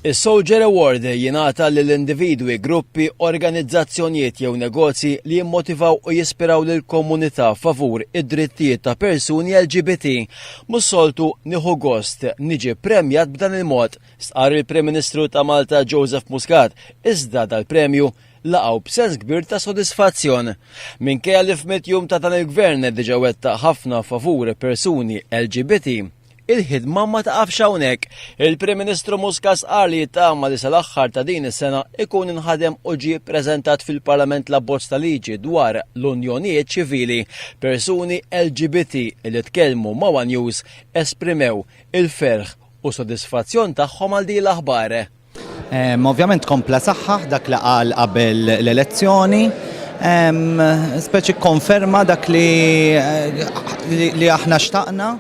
Is-Soldier Award jingħata lill-individwi, gruppi, organizzazzjonijiet jew negozji li jimmotivaw u jispiraw lill-komunità favur id-drittijiet ta' persuni LGBT. Mhux soltu nieħu gost niġi premjat b'dan il-mod, stqarr il-Prim Ministru ta' Malta Joseph Muscat, iżda dal-premju laqgħu b'sens kbir ta' sodisfazzjon. Minkejja li f'mitjum ta' dan il-Gvern diġà wettaq ħafna favur persuni LGBT. Il-ħidma ma taqafx hawnhekk. Il-Prim Ministru Muscat qal li jittama li sal-aħħar ta' din is-sena ikun inħadem u ġie ppreżentat fil-Parlament l-abbozz ta' liġi dwar l-unjonijiet ċivili. Persuni LGBT li tkellmu ma' One News esprimew il-ferħ u sodisfazzjon tagħhom għal din l-aħbar. Ovvjament kompla saħħaħ dak li qal qabel l-elezzjoni, speċi konferma dak li aħna xtaqna.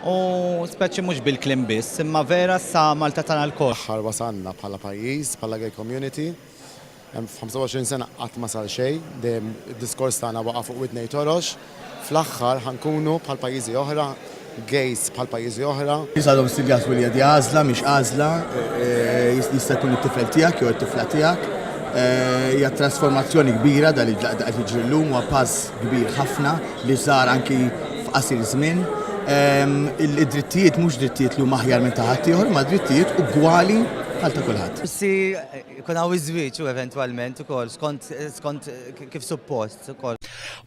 U speċi mhux bil-klim biss, imma vera sa Malta tagħna l-kol. Aħħar wasanna bħala pajjiż, bħala gay community, f'25 sena qatt ma sar xejn, dejjem id-diskors tagħna waqa' fuq widnej torox. Fl-aħħar ħankunu bħal pajjiżi oħra, gays bħal pajjiżi oħra. Jisadhom stiljas wilja di għażla mhix għażla, jista' jkun it-tifel tiegħek jew it-tifla tiegħek. Hija trasformazzjoni kbira dal qed jiġri llum huwa pass kbir ħafna li sar anki f'qasir żmien. Id-drittijiet mhux drittijiet li huma aħjar minn ta' ħadd ieħor, ma' drittijiet ugwali bħal ta' kulħadd. Issi jkun hawn iż-żwieġ eventwalment ukoll skont kif suppost ukoll.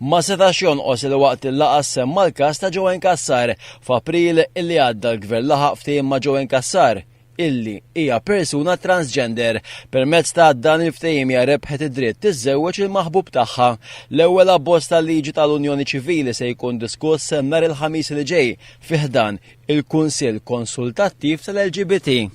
Ma setax jonqos il waqt il-laqgħa semma l-każ ta' Joe Ncassar. F'April illi għadda l-Gvern laħaq ftehim ma' Joe Ncassar illi hija persuna transgender. Permezz ta' dan il-ftehim hija rebħet id-dritt tiżżewweġ il-maħbub tagħha. L-ewwel abbozz tal-liġi tal-Unjoni Ċivili se jkun diskuss nhar il-ħamis li ġej fih dan il-Kunsill Konsultattiv tal-LGBT.